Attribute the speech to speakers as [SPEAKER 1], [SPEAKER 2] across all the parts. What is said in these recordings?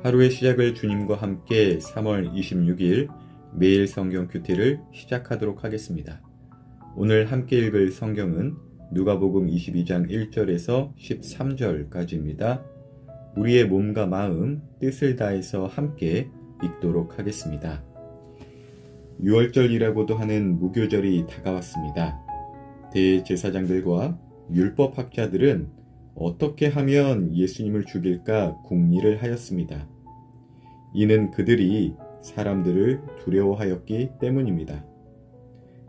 [SPEAKER 1] 하루의 시작을 주님과 함께 3월 26일 매일 성경 큐티를 시작하도록 하겠습니다. 오늘 함께 읽을 성경은 누가복음 22장 1절에서 13절까지입니다. 우리의 몸과 마음, 뜻을 다해서 함께 읽도록 하겠습니다. 6월절이라고도 하는 무교절이 다가왔습니다. 대제사장들과 율법학자들은 어떻게 하면 예수님을 죽일까 궁리를 하였습니다. 이는 그들이 사람들을 두려워하였기 때문입니다.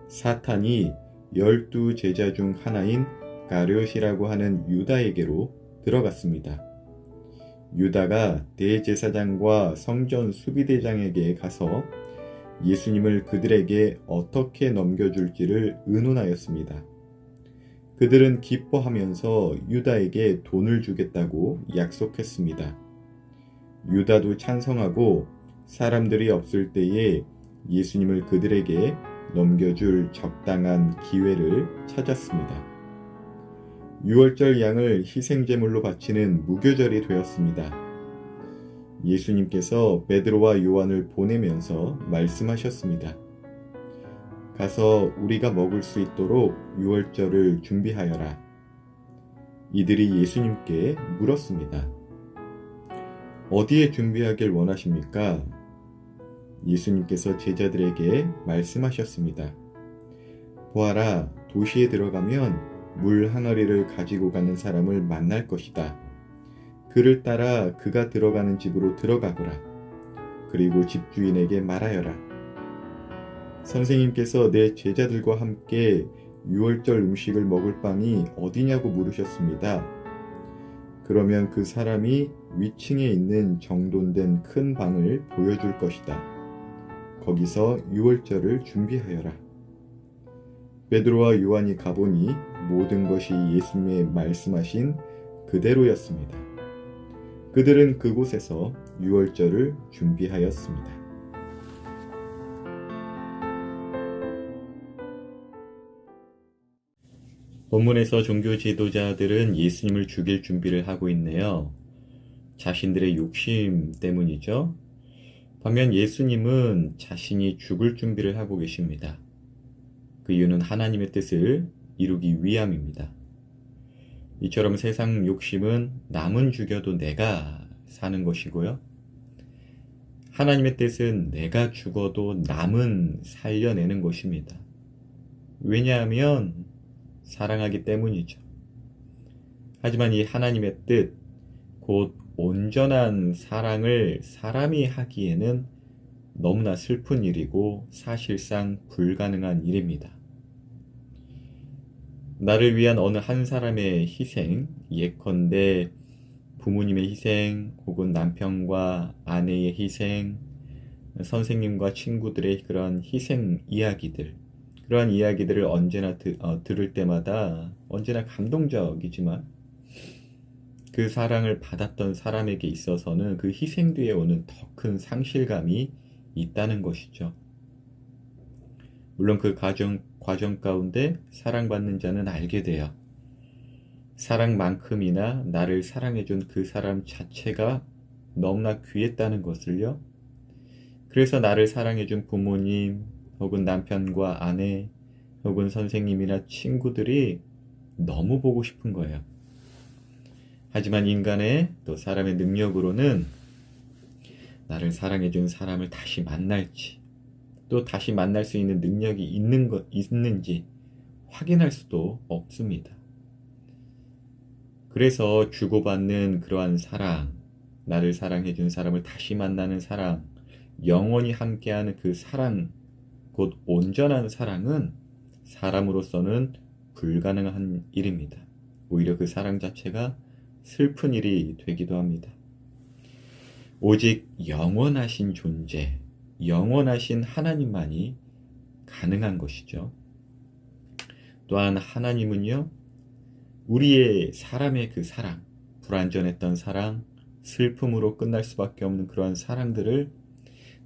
[SPEAKER 1] 사탄이 12 제자 중 하나인 가룟이라고 하는 유다에게로 들어갔습니다. 유다가 대제사장과 성전 수비대장에게 가서 예수님을 그들에게 어떻게 넘겨줄지를 의논하였습니다. 그들은 기뻐하면서 유다에게 돈을 주겠다고 약속했습니다. 유다도 찬성하고 사람들이 없을 때에 예수님을 그들에게 넘겨줄 적당한 기회를 찾았습니다. 6월절 양을 희생제물로 바치는 무교절이 되었습니다. 예수님께서 베드로와 요한을 보내면서 말씀하셨습니다. 가서 우리가 먹을 수 있도록 6월절을 준비하여라. 이들이 예수님께 물었습니다. 어디에 준비하길 원하십니까? 예수님께서 제자들에게 말씀하셨습니다. 보아라, 도시에 들어가면 물 항아리를 가지고 가는 사람을 만날 것이다. 그를 따라 그가 들어가는 집으로 들어가거라. 그리고 집주인에게 말하여라. 선생님께서 내 제자들과 함께 6월절 음식을 먹을 방이 어디냐고 물으셨습니다. 그러면 그 사람이 위층에 있는 정돈된 큰 방을 보여줄 것이다. 거기서 6월절을 준비하여라. 베드로와 요한이 가보니 모든 것이 예수님의 말씀하신 그대로였습니다. 그들은 그곳에서 6월절을 준비하였습니다. 본문에서 종교 지도자들은 예수님을 죽일 준비를 하고 있네요. 자신들의 욕심 때문이죠. 반면 예수님은 자신이 죽을 준비를 하고 계십니다. 그 이유는 하나님의 뜻을 이루기 위함입니다. 이처럼 세상 욕심은 남은 죽여도 내가 사는 것이고요. 하나님의 뜻은 내가 죽어도 남은 살려내는 것입니다. 왜냐하면 사랑하기 때문이죠. 하지만 이 하나님의 뜻, 곧 온전한 사랑을 사람이 하기에는 너무나 슬픈 일이고 사실상 불가능한 일입니다. 나를 위한 어느 한 사람의 희생, 예컨대 부모님의 희생, 혹은 남편과 아내의 희생, 선생님과 친구들의 그런 희생 이야기들, 그러한 이야기들을 언제나 들을 때마다 언제나 감동적이지만 그 사랑을 받았던 사람에게 있어서는 그 희생 뒤에 오는 더 큰 상실감이 있다는 것이죠. 물론 그 과정 가운데 사랑받는 자는 알게 돼요. 사랑만큼이나 나를 사랑해준 그 사람 자체가 너무나 귀했다는 것을요. 그래서 나를 사랑해준 부모님, 혹은 남편과 아내, 혹은 선생님이나 친구들이 너무 보고 싶은 거예요. 하지만 인간의 또 사람의 능력으로는 나를 사랑해준 사람을 다시 만날지, 또 다시 만날 수 있는 능력이 있는지 확인할 수도 없습니다. 그래서 주고받는 그러한 사랑, 나를 사랑해준 사람을 다시 만나는 사랑, 영원히 함께하는 그 사랑, 곧 온전한 사랑은 사람으로서는 불가능한 일입니다. 오히려 그 사랑 자체가 슬픈 일이 되기도 합니다. 오직 영원하신 존재, 영원하신 하나님만이 가능한 것이죠. 또한 하나님은요, 우리의 사람의 그 사랑, 불완전했던 사랑, 슬픔으로 끝날 수밖에 없는 그러한 사랑들을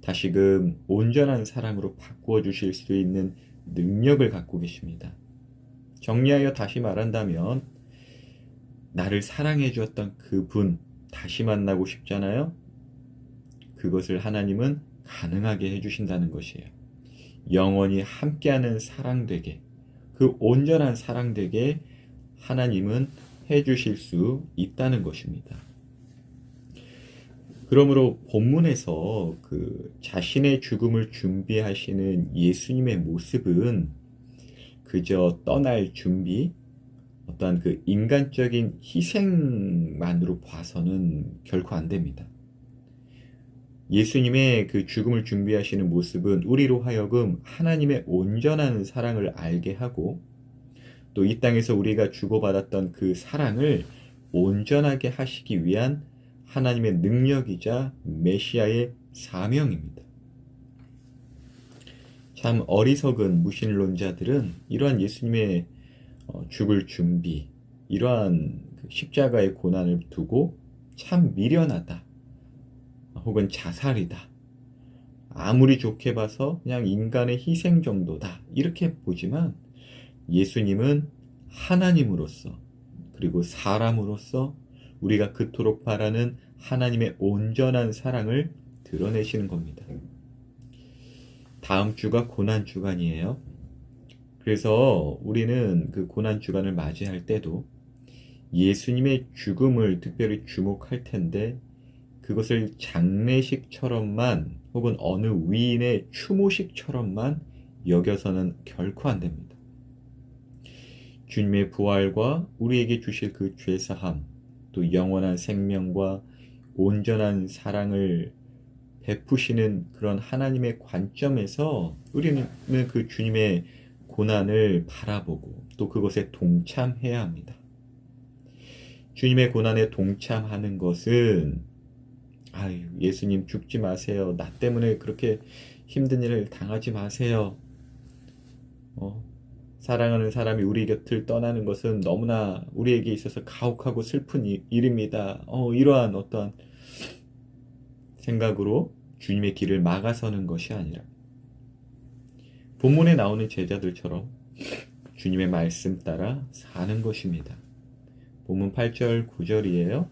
[SPEAKER 1] 다시금 온전한 사랑으로 바꾸어 주실 수 있는 능력을 갖고 계십니다. 정리하여 다시 말한다면 나를 사랑해 주었던 그분 다시 만나고 싶잖아요? 그것을 하나님은 가능하게 해주신다는 것이에요. 영원히 함께하는 사랑 되게, 그 온전한 사랑 되게 하나님은 해주실 수 있다는 것입니다. 그러므로 본문에서 그 자신의 죽음을 준비하시는 예수님의 모습은 그저 떠날 준비, 어떠한 그 인간적인 희생만으로 봐서는 결코 안 됩니다. 예수님의 그 죽음을 준비하시는 모습은 우리로 하여금 하나님의 온전한 사랑을 알게 하고, 또 이 땅에서 우리가 주고받았던 그 사랑을 온전하게 하시기 위한 하나님의 능력이자 메시아의 사명입니다. 참 어리석은 무신론자들은 이러한 예수님의 죽을 준비, 이러한 십자가의 고난을 두고 참 미련하다, 혹은 자살이다, 아무리 좋게 봐서 그냥 인간의 희생 정도다, 이렇게 보지만 예수님은 하나님으로서, 그리고 사람으로서 우리가 그토록 바라는 하나님의 온전한 사랑을 드러내시는 겁니다. 다음 주가 고난 주간이에요. 그래서 우리는 그 고난 주간을 맞이할 때도 예수님의 죽음을 특별히 주목할 텐데, 그것을 장례식처럼만 혹은 어느 위인의 추모식처럼만 여겨서는 결코 안 됩니다. 주님의 부활과 우리에게 주실 그 죄사함, 또 영원한 생명과 온전한 사랑을 베푸시는 그런 하나님의 관점에서 우리는 그 주님의 고난을 바라보고 또 그것에 동참해야 합니다. 주님의 고난에 동참하는 것은 예수님 죽지 마세요, 나 때문에 그렇게 힘든 일을 당하지 마세요, 사랑하는 사람이 우리 곁을 떠나는 것은 너무나 우리에게 있어서 가혹하고 슬픈 일입니다, 이러한 어떠한 생각으로 주님의 길을 막아서는 것이 아니라 본문에 나오는 제자들처럼 주님의 말씀 따라 사는 것입니다. 본문 8절 9절이에요.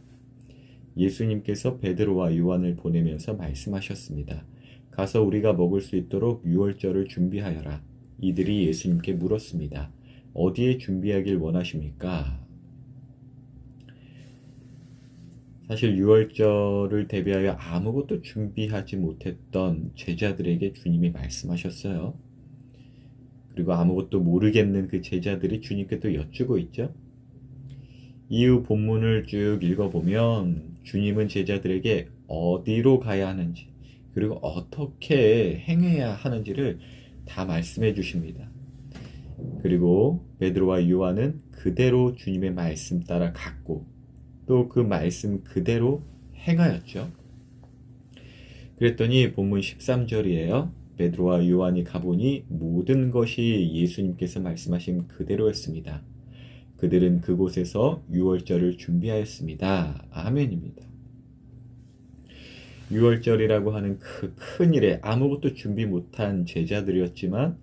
[SPEAKER 1] 예수님께서 베드로와 요한을 보내면서 말씀하셨습니다. 가서 우리가 먹을 수 있도록 유월절을 준비하여라. 이들이 예수님께 물었습니다. 어디에 준비하길 원하십니까? 사실 유월절을 대비하여 아무것도 준비하지 못했던 제자들에게 주님이 말씀하셨어요. 그리고 아무것도 모르겠는 그 제자들이 주님께 또 여쭈고 있죠. 이후 본문을 쭉 읽어보면 주님은 제자들에게 어디로 가야 하는지, 그리고 어떻게 행해야 하는지를 다 말씀해 주십니다. 그리고 베드로와 요한은 그대로 주님의 말씀 따라 갔고 또 그 말씀 그대로 행하였죠. 그랬더니 본문 13절이에요. 베드로와 요한이 가보니 모든 것이 예수님께서 말씀하신 그대로였습니다. 그들은 그곳에서 유월절을 준비하였습니다. 아멘입니다. 유월절이라고 하는 그 큰 일에 아무것도 준비 못한 제자들이었지만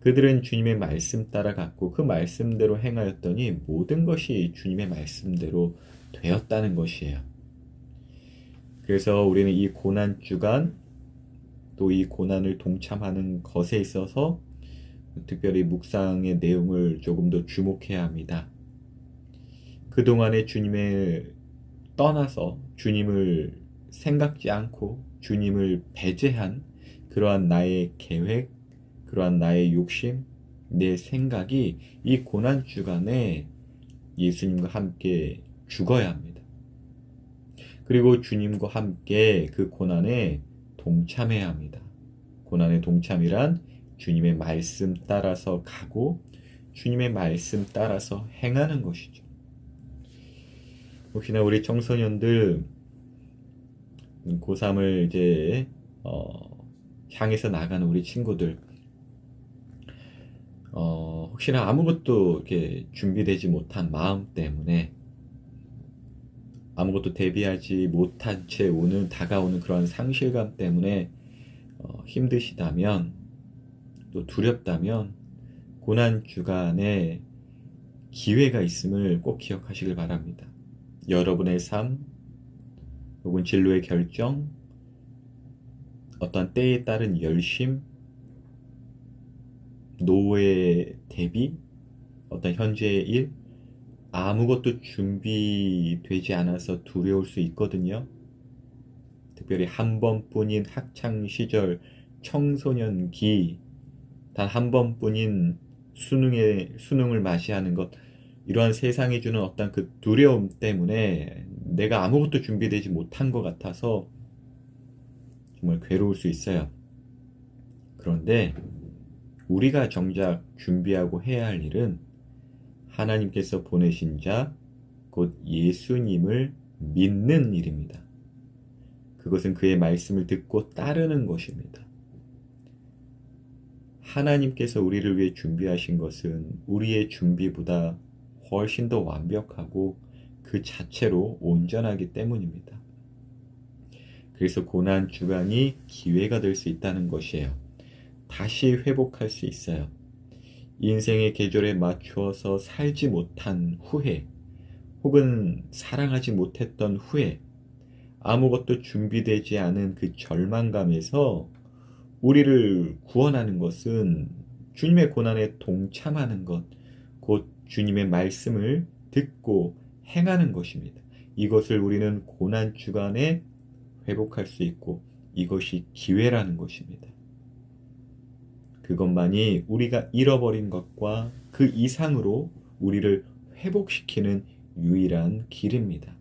[SPEAKER 1] 그들은 주님의 말씀 따라갔고 그 말씀대로 행하였더니 모든 것이 주님의 말씀대로 되었다는 것이에요. 그래서 우리는 이 고난 주간, 또 이 고난을 동참하는 것에 있어서 특별히 묵상의 내용을 조금 더 주목해야 합니다. 그동안에 주님을 떠나서 주님을 생각지 않고 주님을 배제한 그러한 나의 계획, 그러한 나의 욕심, 내 생각이 이 고난 주간에 예수님과 함께 죽어야 합니다. 그리고 주님과 함께 그 고난에 동참해야 합니다. 고난의 동참이란 주님의 말씀 따라서 가고 주님의 말씀 따라서 행하는 것이죠. 혹시나 우리 청소년들 고3을 이제 향해서 나가는 우리 친구들, 혹시나 아무것도 이렇게 준비되지 못한 마음 때문에 아무것도 대비하지 못한 채 다가오는 그런 상실감 때문에 힘드시다면, 또 두렵다면 고난 주간에 기회가 있음을 꼭 기억하시길 바랍니다. 여러분의 삶 혹은 진로의 결정, 어떤 때에 따른 열심, 노후의 대비, 어떤 현재의 일, 아무것도 준비되지 않아서 두려울 수 있거든요. 특별히 한 번뿐인 학창 시절, 청소년기, 단 한 번뿐인 수능을 맞이하는 것, 이러한 세상이 주는 어떤 그 두려움 때문에 내가 아무것도 준비되지 못한 것 같아서 정말 괴로울 수 있어요. 그런데 우리가 정작 준비하고 해야 할 일은 하나님께서 보내신 자, 곧 예수님을 믿는 일입니다. 그것은 그의 말씀을 듣고 따르는 것입니다. 하나님께서 우리를 위해 준비하신 것은 우리의 준비보다 훨씬 더 완벽하고 그 자체로 온전하기 때문입니다. 그래서 고난 주간이 기회가 될 수 있다는 것이에요. 다시 회복할 수 있어요. 인생의 계절에 맞추어서 살지 못한 후에, 혹은 사랑하지 못했던 후에, 아무것도 준비되지 않은 그 절망감에서 우리를 구원하는 것은 주님의 고난에 동참하는 것, 곧 주님의 말씀을 듣고 행하는 것입니다. 이것을 우리는 고난 주간에 회복할 수 있고, 이것이 기회라는 것입니다. 그것만이 우리가 잃어버린 것과 그 이상으로 우리를 회복시키는 유일한 길입니다.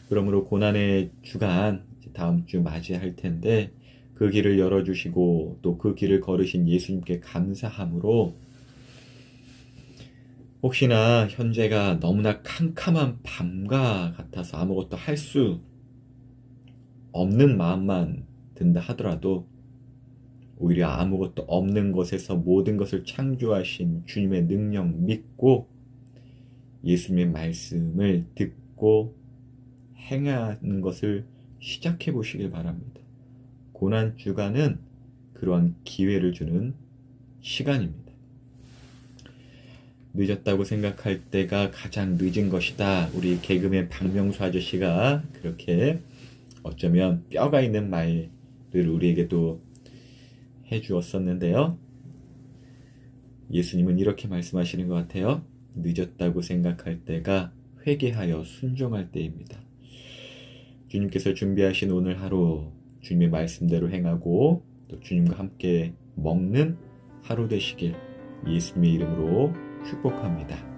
[SPEAKER 1] 그러므로 고난의 주간 다음 주 맞이할 텐데, 그 길을 열어주시고 또 그 길을 걸으신 예수님께 감사함으로, 혹시나 현재가 너무나 캄캄한 밤과 같아서 아무것도 할 수 없는 마음만 든다 하더라도, 오히려 아무것도 없는 것에서 모든 것을 창조하신 주님의 능력 믿고 예수님의 말씀을 듣고 행하는 것을 시작해 보시길 바랍니다. 고난 주간은 그러한 기회를 주는 시간입니다. 늦었다고 생각할 때가 가장 늦은 것이다. 우리 개그맨 박명수 아저씨가 그렇게 어쩌면 뼈가 있는 말을 우리에게도 해주었었는데요. 예수님은 이렇게 말씀하시는 것 같아요. 늦었다고 생각할 때가 회개하여 순종할 때입니다. 주님께서 준비하신 오늘 하루, 주님의 말씀대로 행하고 또 주님과 함께 먹는 하루 되시길 예수님의 이름으로 축복합니다.